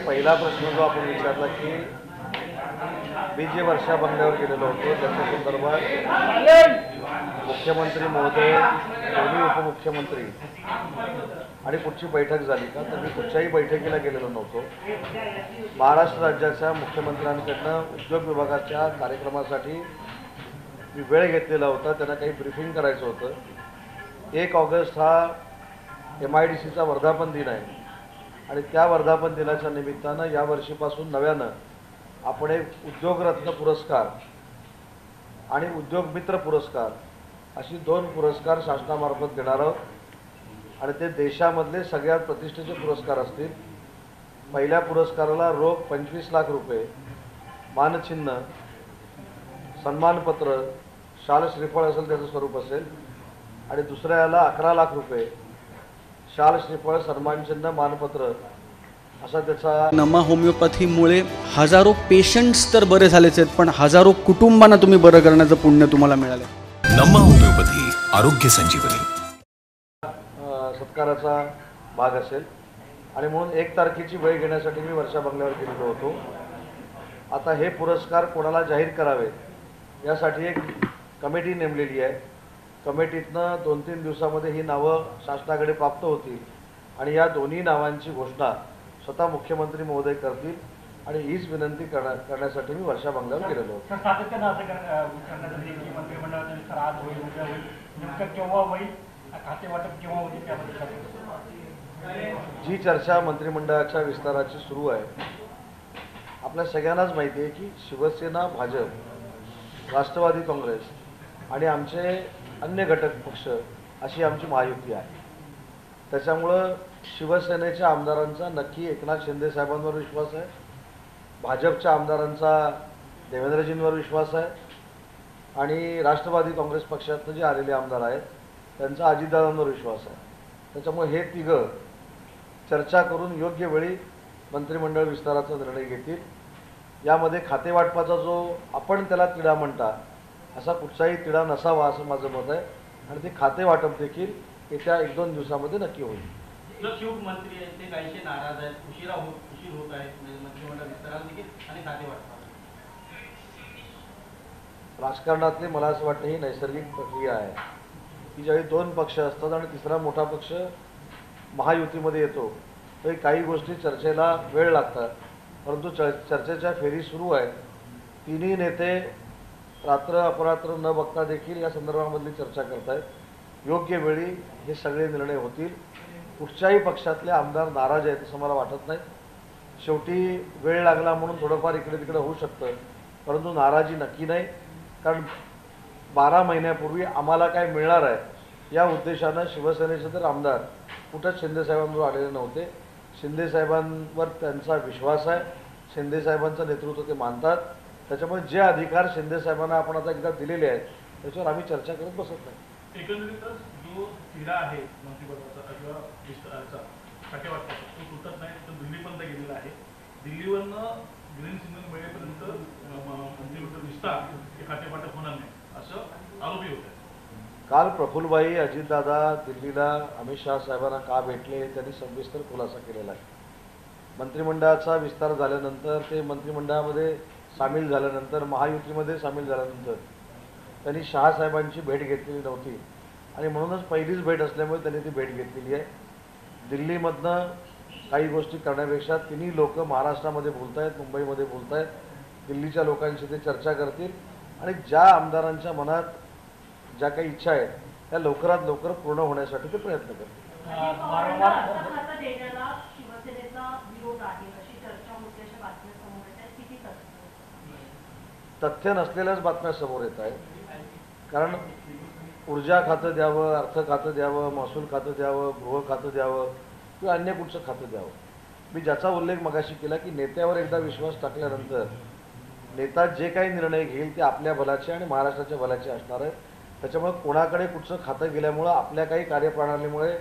पहिला प्रश्न जो आपण विचारला की मी जे वर्षा बंगल्यावर गेलेलो होतो त्याच्या संदर्भात मुख्यमंत्री महोदय, दोन्ही उपमुख्यमंत्री आणि कुठची बैठक झाली का, तर मी कुठच्याही बैठकीला गेलेलो नव्हतो. महाराष्ट्र राज्याच्या मुख्यमंत्र्यांकडनं उद्योग विभागाच्या कार्यक्रमासाठी मी वेळ घेतलेला होता. त्यांना काही ब्रीफिंग करायचं होतं. 1 ऑगस्ट हा MIDCचा वर्धापन दिन आहे आणि त्या वर्धापन दिनाच्या निमित्तानं यावर्षीपासून नव्यानं आपण एक उद्योगरत्न पुरस्कार आणि उद्योग मित्र पुरस्कार अशी 2 पुरस्कार शासनामार्फत देणार आहोत आणि ते देशामधले सगळ्यात प्रतिष्ठेचे पुरस्कार असतील. पहिल्या पुरस्काराला रोख 25 लाख रुपये, मानचिन्ह, सन्मानपत्र, शाल श्रीफळ असेल त्याचं स्वरूप असेल आणि दुसऱ्या याला 11 लाख रुपये, शाल श्रीफळ, सन्मानचिन्ह, मानपत्र असा त्याचा. नमा होमिओपॅथीमुळे हजारो पेशंट्स तर बरे झालेच आहेत, पण हजारो कुटुंबांना तुम्ही बरं करण्याचं पुण्य तुम्हाला मिळालं. नमा होमिओपॅथी, आरोग्य संजीवनी सत्काराचा भाग असेल आणि म्हणून 1 तारखेची वेळ घेण्यासाठी मी वर्षा बंगल्यावर गेलेलो होतो. आता हे पुरस्कार कोणाला जाहीर करावे यासाठी एक कमिटी नेमलेली आहे. कमिटीतनं 2-3 दिवसामध्ये ही नावं शासनाकडे प्राप्त होतील आणि या दोन्ही नावांची घोषणा स्वतः मुख्यमंत्री महोदय करतील आणि हीच विनंती करण्यासाठी मी वर्षा बंगल्यावर गेलेलो होतो. जी चर्चा मंत्रिमंडळाच्या विस्ताराची सुरू आहे, आपल्या सगळ्यांनाच माहिती आहे की शिवसेना, भाजप, राष्ट्रवादी काँग्रेस आणि आमचे अन्य घटक पक्ष अशी आमची महायुती आहे. त्याच्यामुळं शिवसेनेच्या आमदारांचा नक्की एकनाथ शिंदे साहेबांवर विश्वास आहे, भाजपच्या आमदारांचा देवेंद्रजींवर विश्वास आहे आणि राष्ट्रवादी काँग्रेस पक्षातनं जे आलेले आमदार आहेत त्यांचा अजितदादांवर विश्वास आहे. त्याच्यामुळे हे तिघं चर्चा करून योग्य वेळी मंत्रिमंडळ विस्ताराचा निर्णय घेतील. यामध्ये खातेवाटपाचा जो आपण त्याला तिढा म्हणता असा कुठचाही तिढा नसावा असं माझं मत आहे आणि ते खातेवाटप देखील येत्या 1-2 दिवसामध्ये नक्की होईल. मंत्री आहेत ते काहीसे नाराज आहेत, उशीर होत आहे मंत्रिमंडळ विस्ताराला देखील आणि खातेवाटपाला. राजकारणातली मला असं वाटतं ही नैसर्गिक प्रक्रिया आहे की ज्यावेळी 2 पक्ष असतात आणि तिसरा मोठा पक्ष महायुतीमध्ये येतो तरी काही गोष्टी चर्चेला वेळ लागतात, परंतु चर्चेच्या फेरी सुरू आहेत. तिन्ही नेते रात्र अपरात्र न बघता देखील या संदर्भामधली चर्चा करत आहेत. योग्य वेळी हे सगळे निर्णय होतील. कुठच्याही पक्षातले आमदार नाराज आहेत असं मला वाटत नाही. शेवटी वेळ लागला म्हणून थोडंफार इकडे तिकडे होऊ शकतं, परंतु नाराजी नक्की नाही. कारण 12 महिन्यापूर्वी आम्हाला काय मिळणार आहे या उद्देशानं शिवसेनेचे तर आमदार कुठंच शिंदेसाहेबांवर आलेले नव्हते. शिंदेसाहेबांवर त्यांचा विश्वास आहे, शिंदेसाहेबांचं नेतृत्व ते मानतात. त्याच्यामुळे जे अधिकार शिंदेसाहेबांना आपण आता एकदा दिलेले आहेत त्याच्यावर आम्ही चर्चा करत बसत नाही. एकंदरीतच जो तिढा आहे मंत्रिपदाचा किंवा विस्ताराचा खातेवाटपाचा तो सुटत नाही, तो दिल्लीपर्यंत गेलेला आहे. दिल्लीवरनं ग्रीन सिग्नल मिळेपर्यंत मंत्रिमंडळ विस्तार हे खातेवाटप होणार नाही असं आरोपी होत आहे. काल प्रफुल्लभाई, अजितदादा दिल्लीला अमित शहा साहेबांना का भेटले त्यांनी सविस्तर खुलासा केलेला आहे. मंत्रिमंडळाचा विस्तार झाल्यानंतर, ते मंत्रिमंडळामध्ये सामील झाल्यानंतर, महायुतीमध्ये सामील झाल्यानंतर त्यांनी शहासाहेबांची भेट घेतलेली नव्हती आणि म्हणूनच पहिलीच भेट असल्यामुळे त्यांनी ती भेट घेतलेली आहे. दिल्लीमधनं काही गोष्टी करण्यापेक्षा तिन्ही लोक महाराष्ट्रामध्ये बोलत आहेत, मुंबईमध्ये बोलत आहेत. दिल्लीच्या लोकांशी ते चर्चा करतील आणि ज्या आमदारांच्या मनात ज्या काही इच्छा आहेत त्या लवकरात लवकर पूर्ण होण्यासाठी ते प्रयत्न करतील. तथ्य नसलेल्याच बातम्या समोर येत आहेत. कारण ऊर्जा खातं द्यावं, अर्थ खातं द्यावं, महसूल खातं द्यावं, गृह खातं द्यावं किंवा अन्य कुठचं खातं द्यावं. मी ज्याचा उल्लेख मगाशी केला की नेत्यावर एकदा विश्वास टाकल्यानंतर नेता जे काही निर्णय घेईल ते आपल्या भल्याचे आणि महाराष्ट्राच्या भल्याचे असणार आहेत. त्याच्यामुळे कोणाकडे कुठचं खातं गेल्यामुळं आपल्या काही कार्यप्रणालीमुळे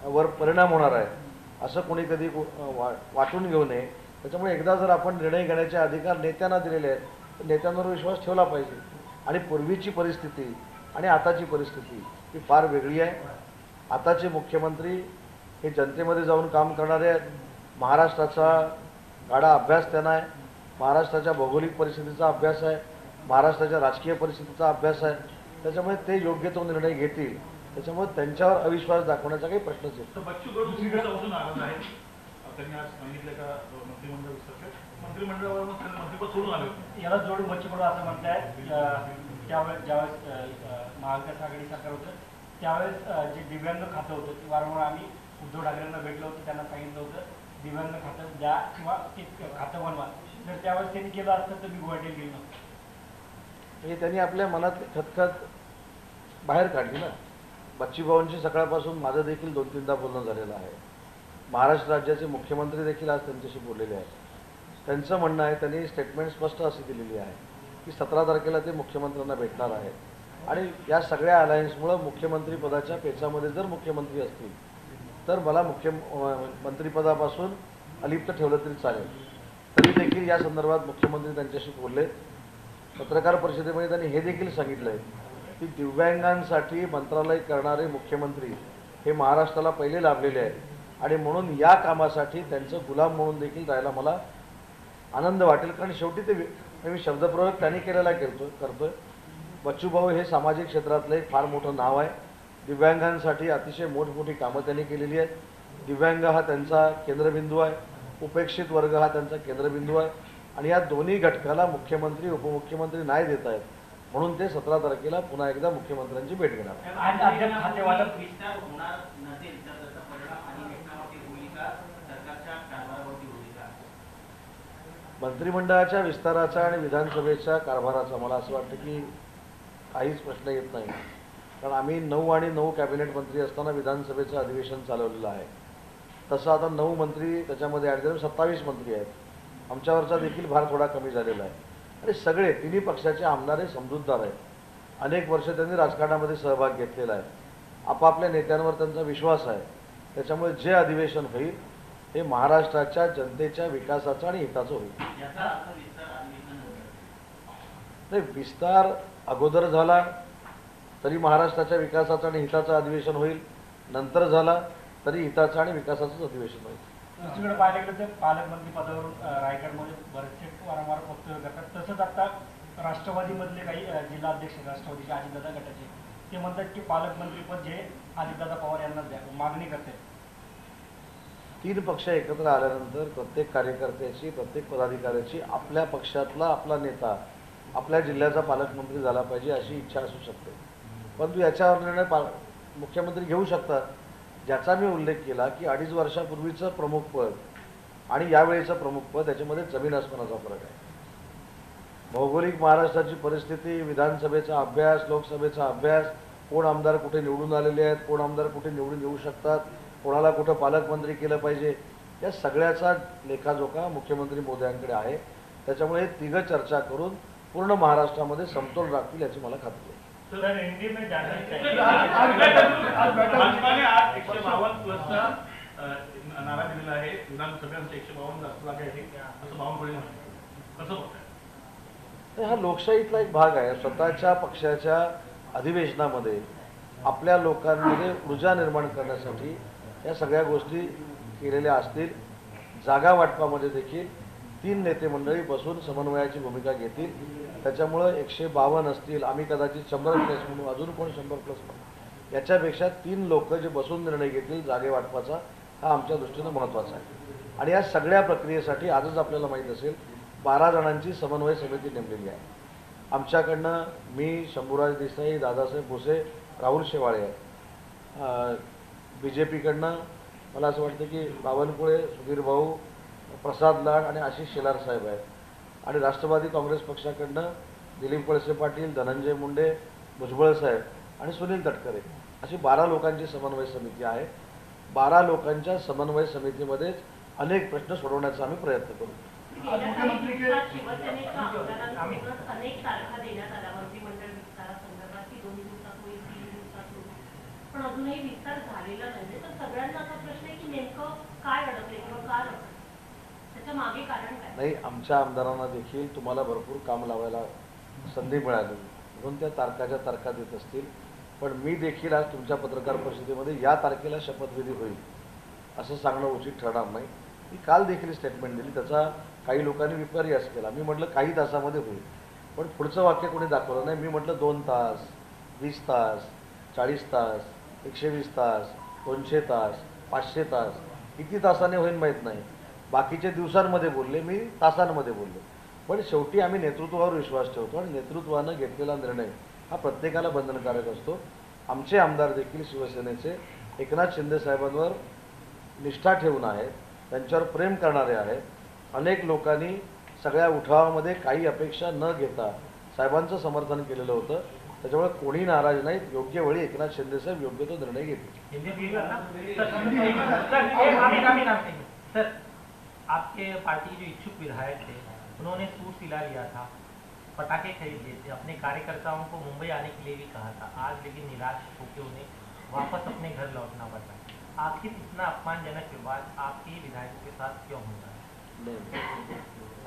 वर परिणाम होणार आहे असं कोणी कधी वाटून घेऊ नये. त्याच्यामुळे एकदा जर आपण निर्णय घेण्याचे अधिकार नेत्यांना दिलेले आहेत तर नेत्यांवर विश्वास ठेवला पाहिजे. आणि पूर्वीची परिस्थिती आणि आताची परिस्थिती ही फार वेगळी आहे. आताचे मुख्यमंत्री हे जनतेमध्ये जाऊन काम करणारे आहेत. महाराष्ट्राचा गाढा अभ्यास त्यांना आहे, महाराष्ट्राच्या भौगोलिक परिस्थितीचा अभ्यास आहे, महाराष्ट्राच्या राजकीय परिस्थितीचा अभ्यास आहे. त्याच्यामुळे ते योग्य तो निर्णय घेतील. त्याच्यामुळे त्यांच्यावर अविश्वास दाखवण्याचा काही प्रश्नच येत तर बच्चू कडू दुसरीकडे नाराज आहेत. त्यांनी आज सांगितलं का मंत्रिमंडळ विसर्जन मंत्रिमंडळावरून त्यांनी मंत्रिपद सोडून आले होते. याला जोडून बच्चू कडू असं म्हणतायत त्यावेळेस ज्यावेळेस महाविकास आघाडी सरकार होतं त्यावेळेस जे दिव्यांग खातं होतं ते वारंवार आम्ही उद्धव ठाकरेंना भेटलो होतो, त्यांना सांगितलं होतं दिव्यांग खातं द्या किंवा ते खातं बनवा. जर त्यावेळेस त्यांनी केलं असतं तर मी गुवाहाटीला गेलो नसतो. म्हणजे त्यांनी आपल्या मनातली खतखत बाहेर काढली ना. बच्चूभाऊंशी सकाळपासून माझं देखील 2-3दा बोलणं झालेलं आहे. महाराष्ट्र राज्याचे मुख्यमंत्री देखील आज त्यांच्याशी बोललेले आहेत. त्यांचं म्हणणं आहे, त्यांनी स्टेटमेंट स्पष्ट अशी दिलेली आहे की 17 तारखेला ते मुख्यमंत्र्यांना भेटणार आहेत आणि या सगळ्या अलायन्समुळं मुख्यमंत्री पदाच्या पेचामध्ये जर मुख्यमंत्री असतील तर मला मंत्रिपदापासून अलिप्त ठेवलं तरी चालेल. तरी देखील या संदर्भात मुख्यमंत्री त्यांच्याशी बोलले. पत्रकार परिषदेमध्ये त्यांनी हे देखील सांगितलं आहे की दिव्यांगांसाठी मंत्रालय करणारे मुख्यमंत्री हे महाराष्ट्राला पहिले लाभलेले आहेत आणि म्हणून या कामासाठी त्यांचं गुलाम म्हणून देखील राहायला मला आनंद वाटेल. कारण शेवटी ते मी शब्दप्रयोग त्यांनी केलेला करतोय. बच्चूभाऊ हे सामाजिक क्षेत्रातलं एक फार मोठं नाव आहे. दिव्यांगांसाठी अतिशय मोठमोठी कामं त्यांनी केलेली आहेत. दिव्यांग हा त्यांचा केंद्रबिंदू आहे, उपेक्षित वर्ग हा त्यांचा केंद्रबिंदू आहे आणि या दोन्ही घटकाला मुख्यमंत्री उपमुख्यमंत्री नाही देत आहेत. म्हणून ते 17 तारखेला पुन्हा एकदा मुख्यमंत्र्यांची भेट घेणार. खाते वाटप विस्तार होणार नसेल तर त्याचा परिणाम आणि घटनावरती होईल का, सरकारच्या कारभारावरती होईल का? मंत्रिमंडळाच्या विस्ताराचा आणि विधानसभेच्या कारभाराचा मला असं वाटतं की काहीच प्रश्न येत नाही. कारण आम्ही 9 आणि 9 कॅबिनेट मंत्री असताना विधानसभेचं अधिवेशन चालवलेलं आहे. तसं आता 9 मंत्री त्याच्यामध्ये ॲड करून 27 मंत्री आहेत. आमच्यावरचा देखील भार थोडा कमी झालेला आहे आणि सगळे तिन्ही पक्षाचे आमदार हे समजूतदार आहेत. अनेक वर्ष त्यांनी राजकारणामध्ये सहभाग घेतलेला आहे. आपापल्या नेत्यांवर त्यांचा विश्वास आहे. त्याच्यामुळे जे अधिवेशन होईल हे महाराष्ट्राच्या जनतेच्या विकासाचं आणि हिताचं होईल. याचा अर्थ विस्तार अधिवेशन होईल. नाही, विस्तार अगोदर झाला तरी महाराष्ट्राच्या विकासाचं आणि हिताचं अधिवेशन होईल, नंतर झाला तरी हिताचं आणि विकासाचंच अधिवेशन होईल. दुसरीकडे पाहायला गेलं तर पालकमंत्री पदावरून रायगडमध्ये बरेचसे वारंवार वक्तव्य करतात. तसंच आता राष्ट्रवादीमधले काही जिल्हा अध्यक्ष राष्ट्रवादीचे अजितदादा गटाचे ते म्हणतात की पालकमंत्रीपद जे अजितदादा पवार यांनाच द्या, मागणी करतात. 3 पक्ष एकत्र आल्यानंतर प्रत्येक कार्यकर्त्याची प्रत्येक पदाधिकाऱ्याची आपल्या पक्षातला आपला नेता आपल्या जिल्ह्याचा पालकमंत्री झाला पाहिजे अशी इच्छा असू शकते. परंतु याच्यावर निर्णय मुख्यमंत्री घेऊ शकतात. ज्याचा मी उल्लेख केला की 2.5 वर्षापूर्वीचं प्रमुख पद आणि यावेळेचं प्रमुख पद याच्यामध्ये जमीन आसमानाचा फरक आहे. भौगोलिक महाराष्ट्राची परिस्थिती, विधानसभेचा अभ्यास, लोकसभेचा अभ्यास, कोण आमदार कुठे निवडून आलेले आहेत, कोण आमदार कुठे निवडून येऊ शकतात, कोणाला कुठं पालकमंत्री केलं पाहिजे, या सगळ्याचा लेखाजोखा मुख्यमंत्री मोदयांकडे आहे. त्याच्यामुळे हे तिघं चर्चा करून पूर्ण महाराष्ट्रामध्ये समतोल राखतील याची मला खात्री आहे. भाजपाने आज 152 प्लसचा नारा दिलेला आहे. विधानसभेमध्ये 152 जास्त जागा आहे असं बावनकुळे म्हणतात. कसं बघताय? हा लोकशाहीतला एक भाग आहे. स्वतःच्या पक्षाच्या अधिवेशनामध्ये आपल्या लोकांमध्ये ऊर्जा निर्माण करण्यासाठी या सगळ्या गोष्टी केलेल्या असतील. जागा वाटपामध्ये देखील 3 नेते मंडळी बसून समन्वयाची भूमिका घेतील. त्याच्यामुळं 152 असतील, आम्ही कदाचित 100 प्लस म्हणू, अजून कोण 100 प्लस म्हणू, याच्यापेक्षा 3 लोक जे बसून निर्णय घेतील जागे वाटपाचा हा आमच्या दृष्टीनं महत्त्वाचा आहे. आणि या सगळ्या प्रक्रियेसाठी आजच आपल्याला माहीत असेल 12 जणांची समन्वय समिती नेमलेली आहे. आमच्याकडनं मी, शंभूराज देसाई, दादासाहेब भुसे, राहुल शेवाळे आहे. BJPकडनं मला असं वाटतं की बावनकुळे, सुधीर भाऊ, प्रसाद लाड आणि आशिष शेलार साहेब आहेत. आणि राष्ट्रवादी काँग्रेस पक्षाकडनं दिलीप वळसे पाटील, धनंजय मुंडे, भुजबळ साहेब आणि सुनील तटकरे अशी 12 लोकांची समन्वय समिती आहे. 12 लोकांच्या समन्वय समितीमध्येच अनेक प्रश्न सोडवण्याचा आम्ही प्रयत्न करू. शिवसेनेच्या आमदारांकडूनच अनेक तारखा देण्यात आल्या मंत्रिमंडळ विस्तारासंदर्भात की 2 दिवसात होईल, 3 दिवसात होईल, पण अजूनही विस्तार झालेला नाही. तर सगळ्यांना असा प्रश्न आहे की नेमकं काय अडकले किंवा का अडकले, त्याच्या मागे कारण काय? नाही, आमच्या आमदारांना देखील तुम्हाला भरपूर काम लावायला संधी मिळाली म्हणून त्या तारखाच्या तारखा देत असतील. पण मी देखील आज तुमच्या पत्रकार परिषदेमध्ये या तारखेला शपथविधी होईल असं सांगणं उचित ठरणार नाही. मी काल देखील स्टेटमेंट दिली, त्याचा काही लोकांनी विपर्यास केला. मी म्हटलं काही तासामध्ये होईल, पण पुढचं वाक्य कोणी दाखवलं नाही. मी म्हटलं 2 तास, 20 तास, 40 तास, 120 तास, 200 तास, 500 तास, किती तासाने होईल माहीत नाही. बाकीचे दिवसांमध्ये बोलले, मी तासांमध्ये बोललो. पण शेवटी आम्ही नेतृत्वावर विश्वास ठेवतो आणि नेतृत्वानं घेतलेला निर्णय हा प्रत्येकाला बंधनकारक असतो. आमचे आमदार देखील शिवसेनेचे एकनाथ शिंदे साहेबांवर निष्ठा ठेवून आहेत, त्यांच्यावर प्रेम करणारे आहेत. अनेक लोकांनी सगळ्या उठावामध्ये काही अपेक्षा न घेता साहेबांचं समर्थन केलेलं होतं. त्याच्यामुळे कोणी नाराज नाहीत. योग्य वेळी एकनाथ शिंदे साहेब योग्य तो निर्णय घेतील. सर, आपके पार्टी के जो इच्छुक विधायक थे उन्होंने सूट सिला लिया था, पटाखे खरीद लिए थे, अपने कार्यकर्ताओं को मुंबई आने के लिए भी कहा था. आज लेकिन निराश होकर उन्हें वापस अपने घर लौटना पड़ा. आखिर इतना अपमानजनक व्यवहार आपके विधायकों के साथ क्यों हो रहा है? नहीं,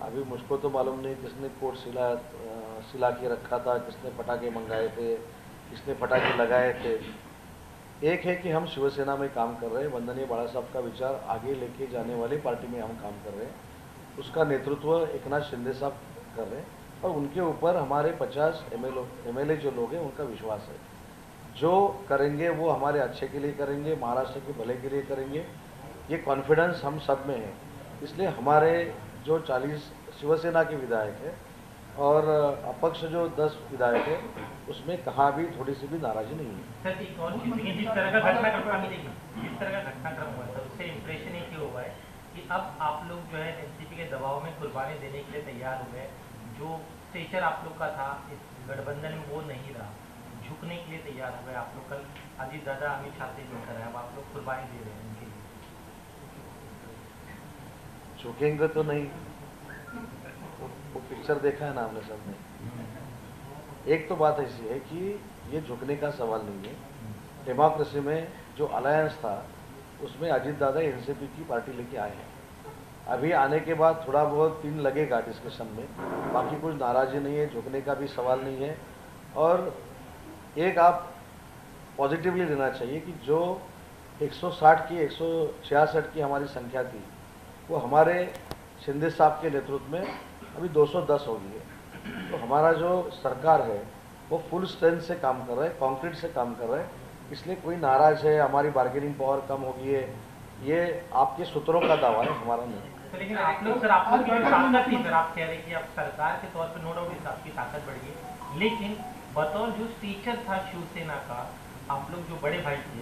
अभी मुझको तो मालूम नहीं किसने कोट सिला के रखा था, किसने पटाखे मंगाए थे, किसने पटाखे लगाए थे. एक है कि हम शिवसेना में काम कर रहे हैं, वंदनीय बाला साहब का विचार आगे लेके जाने वाली पार्टी में हम काम कर रहे हैं. उसका नेतृत्व एकनाथ शिंदे साहब कर रहे हैं और उनके ऊपर हमारे 50 एमएलए जो लोग हैं उनका विश्वास है. जो करेंगे वो हमारे अच्छे के लिए करेंगे, महाराष्ट्र के भले के लिए करेंगे. ये कॉन्फिडेंस हम सब में है. इसलिए हमारे जो 40 शिवसेना के विधायक हैं और अपक्ष जो 10 विधायक हैं उसमें कहाँ भी थोड़ी सी भी नाराजी नहीं है. सर, एक और चीज़, लेकिन जिस तरह का घटनाक्रम हुआ था उससे इम्प्रेशन एक ही हुआ है कि अब आप लोग जो है एनसीपी के दबाव में कुर्बानी देने के लिए तैयार हो गए. जो स्टेचर आप लोग का था इस गठबंधन में वो नहीं रहा, झुकने के लिए तैयार हो गए आप लोग. कल अजीत दादा अमित शाह से मिलकर है, अब आप लोग कुर्बानी दे रहे हैं उनके लिए. झुकेंगे तो नहीं, वो पिक्चर देखा है ना हमने सबने. एक तो बात ऐसी है कि ये झुकने का सवाल नहीं है. डेमोक्रेसी में जो अलायंस था उसमें अजीत दादा एनसीपी की पार्टी लेके आए हैं. अभी आने के बाद थोड़ा बहुत दिन लगेगा डिस्कशन में, बाकी कुछ नाराजी नहीं है, झुकने का भी सवाल नहीं है. और एक आप पॉजिटिवली लेना चाहिए कि जो 160 की 166 की हमारी संख्या थी वो हमारे शिंदे साहब के नेतृत्व में अभी 210 हो गई है. तो हमारा जो सरकार है वो फुल स्ट्रेंथ से काम कर रहा है, कॉन्क्रीट से काम कर रहा है. इसलिए कोई नाराज है, हमारी बार्गेनिंग पावर कम हो गई है, ये आपके सूत्रों का दावा है, हमारा नहीं. तो लेकिन आप लोग की जो ताकत थी, सर आप कह रहे कि अब सरकार के तौर पर नो डाउट आपकी ताकत बढ़ गई, लेकिन बतौर जो टीचर था शिवसेना का आप लोग जो बड़े भाई थे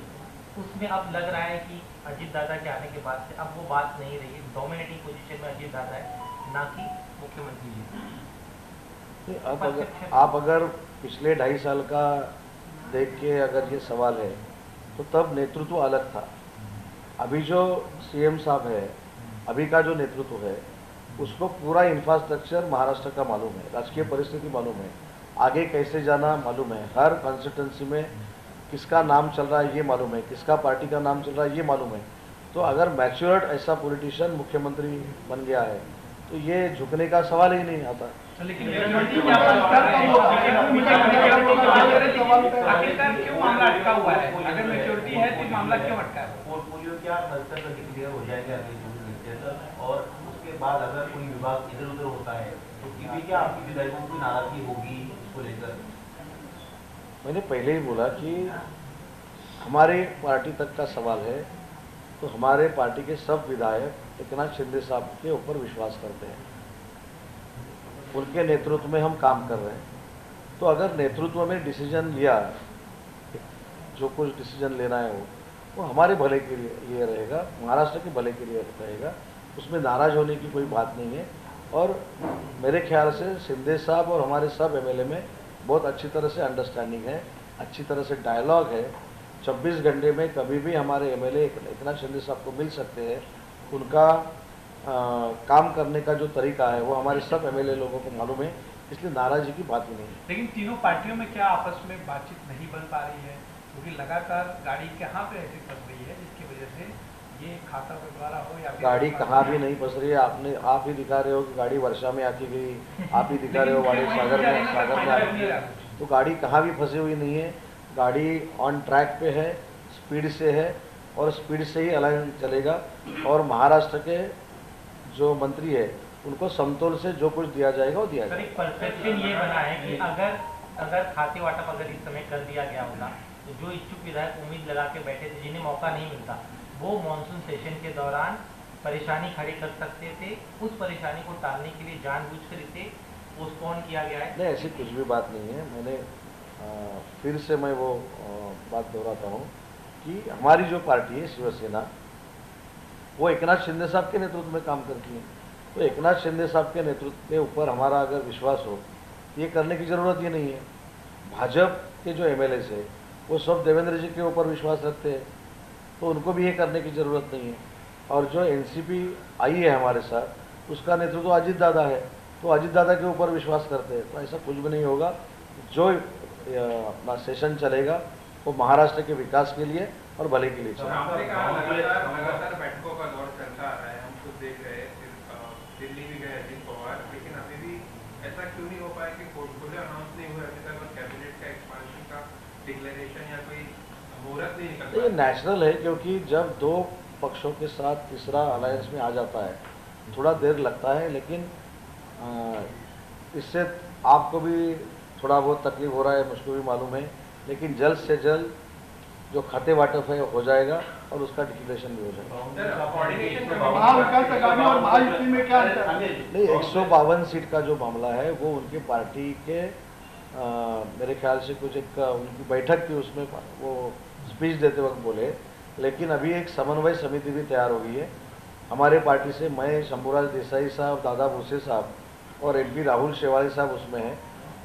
उसमें अब लग रहा है कि अजीत दादा के आने के बाद से अब वो बात नहीं रही. डोमिनेटिंग पोजीशन में अजीत दादा है, ना कि मुख्यमंत्री जी. आप अगर पिछले 2.5 साल का देख के अगर ये सवाल है तो तब नेतृत्व अलग था. अभी जो सीएम साहब है, अभी का जो नेतृत्व है उसको पूरा इंफ्रास्ट्रक्चर महाराष्ट्र का मालूम है, राजकीय परिस्थिति मालूम है, आगे कैसे जाना मालूम है, हर कॉन्स्टिट्यूंसी में किसका नाम चल रहा है ये मालूम है, किसका पार्टी का नाम चल रहा है ये मालूम है. तो अगर मैच्योर्ड ऐसा पॉलिटिशियन मुख्यमंत्री बन गया है तो ये झुकने का सवाल ही नहीं आता. लेकिन आखिरकार क्यों मामला अटका हुआ है? अगर मेच्योरिटी है तो मामला क्यों अटका है? पोर्टफोलियो क्या नक्सल का डिक्लेयर हो जाएगा अगले 24 घंटे तक, और उसके बाद अगर कोई विभाग इधर उधर होता है तो भी क्या आपकी विधायकों की नाराजगी होगी इसको लेकर? मैंने पहले ही बोला कि हमारे पार्टी तक का सवाल है तो हमारे पार्टी के सब विधायक एकनाथ शिंदे साहब के ऊपर विश्वास करते हैं, उनके नेतृत्व में हम काम कर रहे हैं. तो अगर नेतृत्व में डिसीजन लिया, जो कुछ डिसीजन लेना है वो हमारे भले के लिए रहेगा, महाराष्ट्र के भले के लिए रहेगा, उसमें नाराज होने की कोई बात नहीं है. और मेरे ख्याल से शिंदे साहब और हमारे सब एमएलए में बहुत अच्छी तरह से अंडरस्टैंडिंग है, अच्छी तरह से डायलॉग है. 24 घंटे में कभी भी हमारे एमएलए एकनाथ शिंदे साहब को मिल सकते हैं. उनका काम करने का जो तरीका है वो हमारे सब एमएलए लोगों को मालूम है, इसलिए नाराजी की बात ही नहीं है. लेकिन तीनों पार्टियों में क्या आपस में बातचीत नहीं बन पा रही है? क्योंकि लगातार गाड़ी कहाँ पे ऐसी फंस रही है जिसकी वजह से ये खाता बंटवारा हो या गाड़ी कहाँ भी नहीं फंस रही है. आप ही दिखा रहे हो कि गाड़ी वर्षा में आके गई, आप ही दिखा रहे हो गाड़ी सागर में आके, तो गाड़ी कहाँ भी फंसी हुई नहीं है. गाड़ी ऑन ट्रैक पे है, स्पीड से है और स्पीड से ही अलाइन चलेगा. और महाराष्ट्र के जो मंत्री है उनको समतोल से जो कुछ दिया जाएगा वो दिया सर, जाएगा। एक परसेप्शन ये बना है कि अगर खाते वाटप अगर इस समय कर दिया गया होता तो जो इच्छुक विधायक उम्मीद लगा के बैठे थे जिन्हें मौका नहीं मिलता वो मॉनसून सेशन के दौरान परेशानी खड़ी कर सकते थे। उस परेशानी को टालने के लिए जानबूझकर इसे पोस्टपोन किया गया है। नहीं, ऐसी कुछ भी बात नहीं है। मैंने फिर से मैं वो बात दोहराता हूँ कि हमारी जो पार्टी है शिवसेना वो एकनाथ शिंदे साहब के नेतृत्व में काम करती है। तो एकनाथ शिंदे साहब के नेतृत्व के ऊपर हमारा अगर विश्वास हो ये करने की ज़रूरत ही नहीं है। भाजपा के जो एमएलए है वो सब देवेंद्र जी के ऊपर विश्वास रखते हैं, तो उनको भी ये करने की ज़रूरत नहीं है। और जो एनसीपी आई है हमारे साथ उसका नेतृत्व अजीत दादा है, तो अजीत दादा के ऊपर विश्वास करते हैं। तो ऐसा कुछ भी नहीं होगा। जो अपना सेशन चलेगा वो महाराष्ट्र के विकास के लिए और भले के लिए चलेगा। आपने कहा लगातार बैठकों का दौर चलता आ रहा है, हम खुद देख रहे हैं। फिर दिल्ली भी गए अजित पवार, लेकिन अभी भी ऐसा क्यों नहीं हो पाया कि पोर्टफोलियो अनाउंस नहीं हुआ अभी तक और कैबिनेट का एक्सपांशन का डिक्लेरेशन या कोई मुहूर्त नहीं निकल ये नेचुरल है, क्योंकि जब दो पक्षों के साथ तीसरा अलायंस में आ जाता है थोड़ा देर लगता है, लेकिन इससे आपको भी थोड़ा बहुत तकलीफ हो रहा है, मुझको भी मालूम है, लेकिन जल्द से जल्द जो खाते वाटप है हो जाएगा और उसका डिक्लेरेशन भी हो जाएगा। महाविकास आघाड़ी और महायुति में क्या अंतर है? नहीं, 152 सीट का जो मामला है वो उनकी पार्टी के मेरे ख्याल से कुछ एक उनकी बैठक थी, उसमें वो स्पीच देते वक्त बोले। लेकिन अभी एक समन्वय समिति भी तैयार हो गई है हमारे पार्टी से। मैं शंभूराज देसाई साहब, दादा भूसे साहब और एमपी राहुल शेवाली साहब उसमें हैं।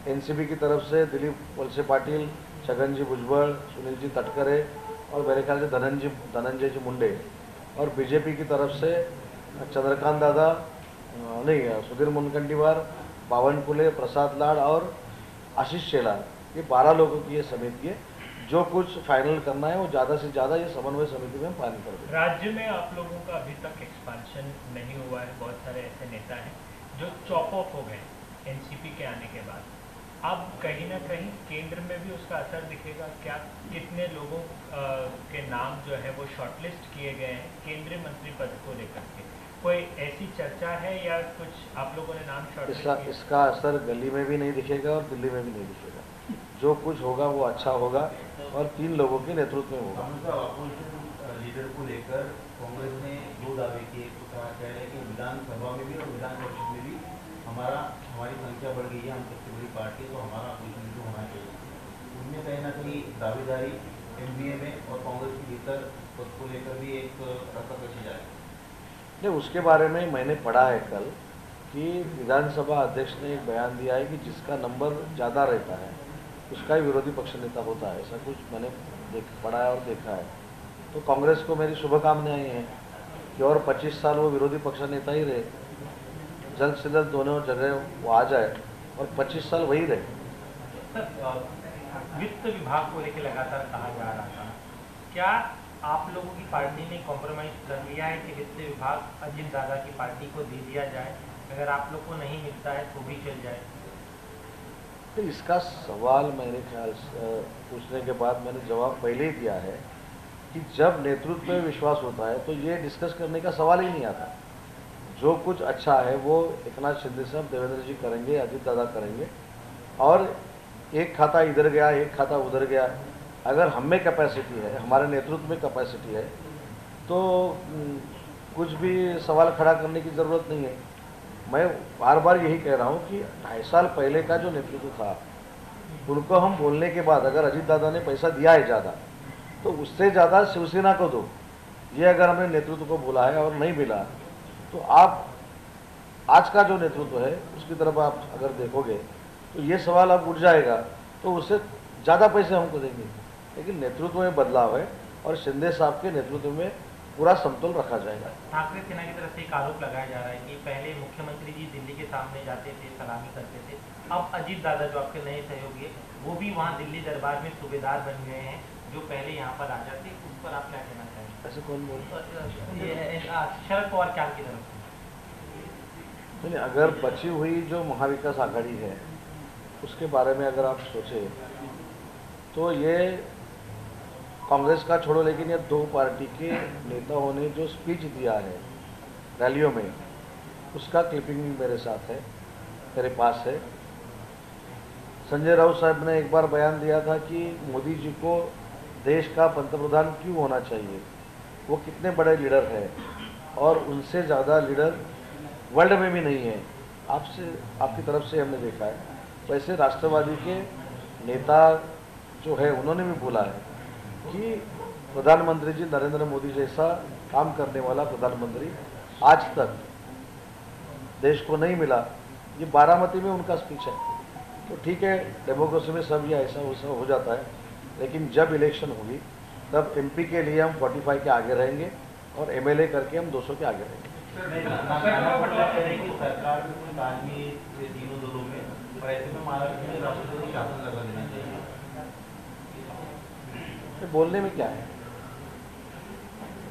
एनसीपी की तरफ से दिलीप वलसे पाटिल, छगन जी भुजबल, सुनील जी तटकरे और मेरे ख्याल से धनंजय जी मुंडे, और बीजेपी की तरफ से चंद्रकांत दादा नहीं सुधीर मुनगंटीवार, बावन कुले, प्रसाद लाड और आशीष शेलार, ये 12 लोगों की ये समिति है। जो कुछ फाइनल करना है वो ज़्यादा से ज़्यादा ये समन्वय समिति में फाइनल कर देंगे। राज्य में आप लोगों का अभी तक एक्सपांशन नहीं हुआ है। बहुत सारे ऐसे नेता हैं जो चॉप ऑफ हो गए एनसीपी के आने के बाद। अब कहीं ना कहीं केंद्र में भी उसका असर दिखेगा क्या? कितने लोगों के नाम जो है वो शॉर्टलिस्ट किए गए हैं केंद्रीय मंत्री पद को लेकर के? कोई ऐसी चर्चा है या कुछ आप लोगों ने नाम शॉर्टलिस्ट? इसका असर गली में भी नहीं दिखेगा और दिल्ली में भी नहीं दिखेगा। जो कुछ होगा वो अच्छा होगा और 3 लोगों के नेतृत्व में होगा। अपोजिशन लीडर को लेकर कांग्रेस ने 2 दावे किए। तो कहा कह रहे हैं कि विधानसभा में भी और विधान परिषद में भी हमारी संख्या बढ़ गई है, हम सबसे बड़ी पार्टी, तो हमारा अपोजिशन लीडर होना चाहिए। उनमें कहीं ना कहीं दावेदारी एमबीए में और कांग्रेस के भीतर उसको लेकर भी एक रखा कशी जाए। नहीं, उसके बारे में मैंने पढ़ा है कल कि विधानसभा अध्यक्ष ने एक बयान दिया है कि जिसका नंबर ज़्यादा रहता है उसका ही विरोधी पक्ष नेता होता है। ऐसा कुछ मैंने पढ़ा है और देखा है। तो कांग्रेस को मेरी शुभकामनाएं हैं कि और 25 साल वो विरोधी पक्ष नेता ही रहे, जल्द से जल्द दोनों जगह वो आ जाए और 25 साल वही रहे। सर, वित्त विभाग को लेकर लगातार कहा जा रहा था, क्या आप लोगों की पार्टी ने कॉम्प्रोमाइज कर लिया है कि वित्त विभाग अजित दादा की पार्टी को दे दिया जाए, अगर आप लोग को नहीं मिलता है तो भी चल जाए? तो इसका सवाल मेरे ख्याल से पूछने के बाद मैंने जवाब पहले ही दिया है कि जब नेतृत्व में विश्वास होता है तो ये डिस्कस करने का सवाल ही नहीं आता। जो कुछ अच्छा है वो एकनाथ शिंदे साहब, देवेंद्र जी करेंगे, अजित दादा करेंगे, और एक खाता इधर गया एक खाता उधर गया, अगर हम में कैपेसिटी है, हमारे नेतृत्व में कैपेसिटी है, तो कुछ भी सवाल खड़ा करने की ज़रूरत नहीं है। मैं बार बार यही कह रहा हूँ कि 2.5 साल पहले का जो नेतृत्व था उनको हम बोलने के बाद अगर अजित दादा ने पैसा दिया है ज़्यादा तो उससे ज़्यादा शिवसेना को दो, ये अगर हमने नेतृत्व को बोला है और नहीं मिला तो आप आज का जो नेतृत्व है उसकी तरफ आप अगर देखोगे तो ये सवाल अब उठ जाएगा, तो उससे ज़्यादा पैसे हमको देंगे। लेकिन नेतृत्व में बदलाव है और शिंदे साहब के नेतृत्व में पूरा समतोल रखा जाएगा। ठाकरे सेना की तरफ से एक आरोप लगाया जा रहा है कि पहले मुख्यमंत्री जी दिल्ली के सामने जाते थे, सलामी करते थे, अब अजीत दादा जो आपके नए सहयोगी है वो भी वहाँ दिल्ली दरबार में सूबेदार बन गए हैं, जो पहले यहाँ पर आ जाते। उस पर आप क्या कहना चाहेंगे? ऐसे कौन बोल? शरद पवार क्या की तरफ से? नहीं, अगर बची हुई जो महाविकास आघाड़ी है उसके बारे में अगर आप सोचें तो ये कांग्रेस का छोड़ो, लेकिन ये 2 पार्टी के नेताओं ने जो स्पीच दिया है रैलियों में उसका क्लिपिंग भी मेरे साथ है, मेरे पास है। संजय राउत साहब ने एक बार बयान दिया था कि मोदी जी को देश का पंतप्रधान क्यों होना चाहिए, वो कितने बड़े लीडर हैं और उनसे ज़्यादा लीडर वर्ल्ड में भी नहीं है। आपकी तरफ से हमने देखा है। वैसे राष्ट्रवादी के नेता जो है उन्होंने भी बोला है कि प्रधानमंत्री जी नरेंद्र मोदी जैसा काम करने वाला प्रधानमंत्री आज तक देश को नहीं मिला। ये बारामती में उनका स्पीच है। तो ठीक है, डेमोक्रेसी में सब ये ऐसा वैसा हो जाता है, लेकिन जब इलेक्शन होगी तब एमपी के लिए हम 45 के आगे रहेंगे और एमएलए करके हम 200 के आगे रहेंगे। सरकार में कोई तालमेल तीनों दलों में, और ऐसे में महाराष्ट्र में राष्ट्रपति शासन लगा देना चाहिए। बोलने में क्या है,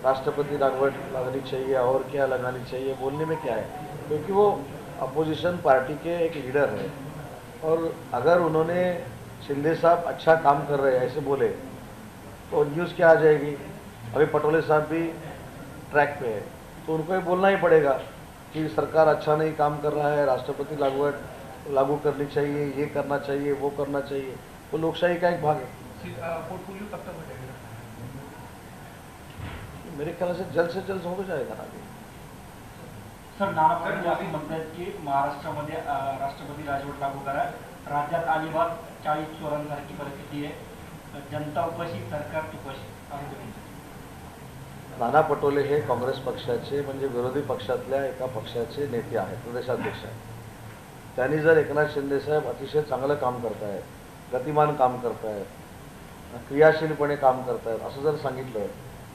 राष्ट्रपति राजवट लगानी चाहिए और क्या लगानी चाहिए, बोलने में क्या है, क्योंकि वो अपोजिशन पार्टी के एक लीडर है। और अगर उन्होंने शिंदे साहब अच्छा काम कर रहे हैं ऐसे बोले तो न्यूज़ क्या आ जाएगी। अभी पटोले साहब भी ट्रैक पे है, तो उनको ये बोलना ही पड़ेगा कि सरकार अच्छा नहीं काम कर रहा है, राष्ट्रपति लागू करनी चाहिए, ये करना चाहिए, वो करना चाहिए। तो लोकशाही का एक भाग है। पोर्टफोलियो कब तक बचेगा? मेरे ख्याल से जल्द हो जाएगा ना। सर, नाना पटोले असं म्हणतात की महाराष्ट्रामध्ये राष्ट्रपती राजवट लागू करा, राज्यात अलिबाग 40 चोरांसारखी परिस्थिती आहे, जनता उपाशी, सरकार तुपाशी। नाना पटोले हे काँग्रेस पक्षाचे म्हणजे विरोधी पक्षातल्या एका पक्षाचे नेते आहेत, प्रदेशाध्यक्ष आहेत। त्यांनी जर एकनाथ शिंदे साहेब अतिशय चांगलं काम करतायत, गतिमान काम करतायत, क्रियाशीलपणे काम करतायत असं जर सांगितलं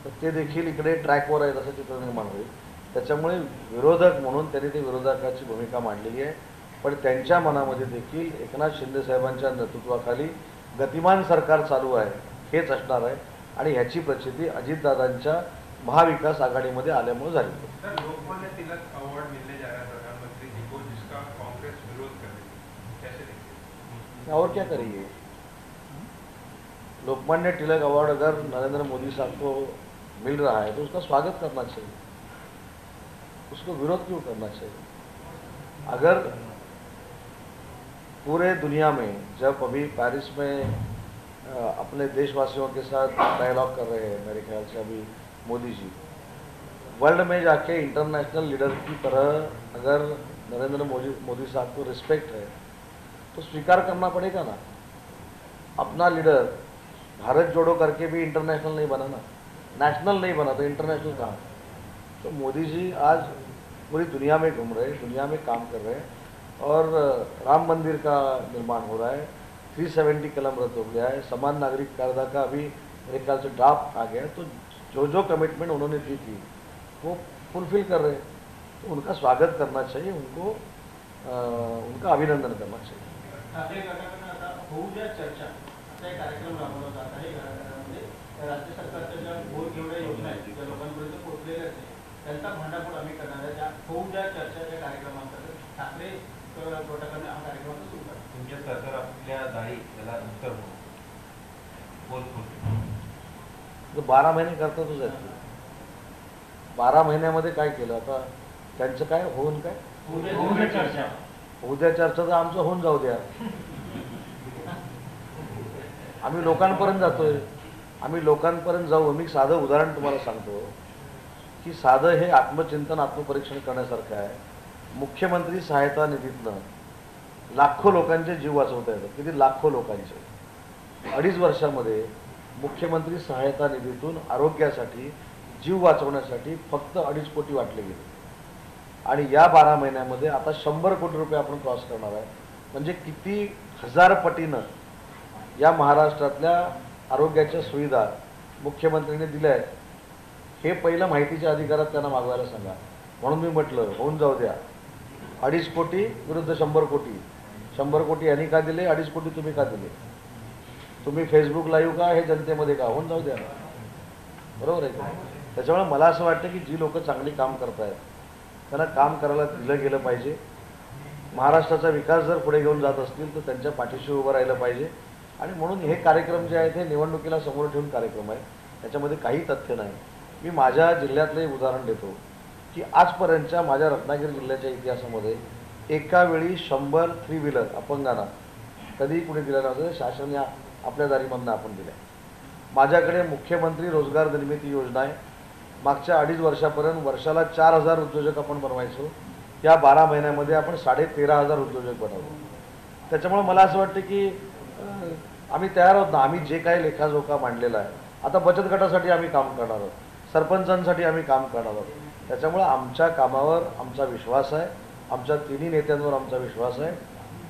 तर ते देखील इकडे ट्रॅकवर आहेत असं चित्र निर्माण होईल। त्याच्यामुळे विरोधक म्हणून त्यांनी ते विरोधकाची भूमिका मांडलेली आहे, पण त्यांच्या मनामध्ये देखील एकनाथ शिंदे साहेबांच्या नेतृत्वाखाली गतिमान सरकार चालू आहे हेच असणार आहे आणि ह्याची प्रचिती अजितदादांच्या महाविकास आघाडीमध्ये आल्यामुळे झाली। सर, लोकमान्य तिलक अवार्ड मिलने जा रहा है प्रधानमंत्री जी को, जिसका कांग्रेस विरोध कर रही है, कैसे देखते हैं? और क्या करिए, लोकमान्य तिलक अवार्ड अगर नरेंद्र मोदी साहब को मिल रहा है तो उसका स्वागत करना चाहिए, उसको विरोध क्यों करना चाहिए। अगर पूरे दुनिया में जब अभी पेरिस में अपने देशवासियों के साथ डायलॉग कर रहे हैं, मेरे ख्याल से अभी मोदी जी वर्ल्ड में जाके इंटरनेशनल लीडर की तरह अगर नरेंद्र मोदी साहब को रिस्पेक्ट है तो स्वीकार करना पड़ेगा ना। अपना लीडर भारत जोड़ो करके भी इंटरनेशनल नहीं बना ना, नेशनल नहीं बना तो इंटरनेशनल कहाँ। तो मोदी जी आज पूरी दुनिया में घूम रहे हैं, दुनिया में काम कर रहे हैं और राम मंदिर का निर्माण हो रहा है, 370 कलम रद्द हो गया है, समान नागरिक कायदा का अभी मेरे ख्याल से ड्राफ्ट आ गया है। तो जो कमिटमेंट उन्होंने दी थी वो फुलफिल कर रहे हैं, तो उनका स्वागत करना चाहिए, उनका अभिनंदन करना चाहिए। ठाकरे गटाकडून आता होऊ द्या चर्चा असा एक कार्यक्रम राबवला जात आहे घराघरामध्ये। राज्य सरकारच्या ज्या भोर घेवड्या योजना आहेत त्या लोकांपर्यंत पोहोचलेल्या आहेत, त्यांचा भांडाफोड आम्ही करणार आहे। त्या होऊ द्या चर्चाच्या कार्यक्रमांतर्गत ठाकरे गटाकडून हा कार्यक्रम सुरू करा। तुमच्या सरकार आपल्या दारी याला उत्तर तो 12 महिने करतातच आहेत। 12 महिन्यामध्ये काय केलं आता त्यांचं काय होऊन काय उद्या चर्चा तर आमचं होऊन जाऊ द्या। आम्ही लोकांपर्यंत जातोय, आम्ही लोकांपर्यंत जाऊ। मी साधं उदाहरण तुम्हाला सांगतो की साधं हे आत्मचिंतन आत्मपरीक्षण करण्यासारखं आहे। मुख्यमंत्री सहायता निधीतनं लाखो लोकांचे जीव वाचवता येतात, किती लाखो लोकांचे। 2.5 वर्षामध्ये मुख्यमंत्री सहायता निधीतून आरोग्यासाठी जीव वाचवण्यासाठी फक्त 2.5 कोटी वाटले गेले आणि या 12 महिन्यामध्ये आता 100 कोटी रुपये आपण क्रॉस करणार आहे। म्हणजे किती हजार पटीनं या महाराष्ट्रातल्या आरोग्याच्या सुविधा मुख्यमंत्र्यांनी दिल्या आहेत हे पहिलं माहितीच्या अधिकारात त्यांना मागवायला सांगा। म्हणून मी म्हटलं होऊन जाऊ द्या। 2.5 कोटी विरुद्ध 100 कोटी, 100 कोटी यांनी का दिले, 2.5 कोटी तुम्ही का दिले, तुम्ही फेसबुक लाईव्ह का, हे जनतेमध्ये का, होऊन जाऊ द्या। बरोबर आहे का? त्याच्यामुळे मला असं वाटतं की जी लोक चांगली काम करतायत त्यांना काम करायला दिलं गेलं पाहिजे। महाराष्ट्राचा विकास जर पुढे घेऊन जात असतील तर त्यांच्या पाठीशी उभं राहिलं पाहिजे आणि म्हणून हे कार्यक्रम जे आहेत हे निवडणुकीला समोर ठेवून कार्यक्रम आहे, त्याच्यामध्ये काही तथ्य नाही। मी माझ्या जिल्ह्यातलं एक उदाहरण देतो की आजपर्यंतच्या माझ्या रत्नागिरी जिल्ह्याच्या इतिहासामध्ये एका वेळी 100 3 व्हीलर अपंगांना कधीही कुणी दिलं नव्हतं. शासन या आपल्या दारीमधनं आपण दिल्या. माझ्याकडे मुख्यमंत्री रोजगार निर्मिती योजना आहे. मागच्या 2.5 वर्षापर्यंत वर्षाला 4,000 उद्योजक आपण बनवायचो. या 12 महिन्यामध्ये आपण 13,500 उद्योजक बनवलो. त्याच्यामुळे मला असं वाटतं की आम्ही तयार आहोत ना. आम्ही जे काही लेखाजोखा मांडलेला आहे, आता बचत गटासाठी आम्ही काम करणार आहोत, सरपंचांसाठी आम्ही काम करणार आहोत. त्याच्यामुळे आमच्या कामावर आमचा विश्वास आहे, आमच्या तिन्ही नेत्यांवर आमचा विश्वास आहे.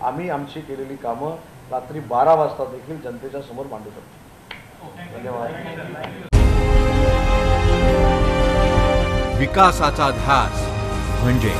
आम्ही आमची केलेली कामं रात्री 12 वाजता देखील जनतेच्या समोर मांडू शकतो. धन्यवाद. विकासाचा ध्यास म्हणजे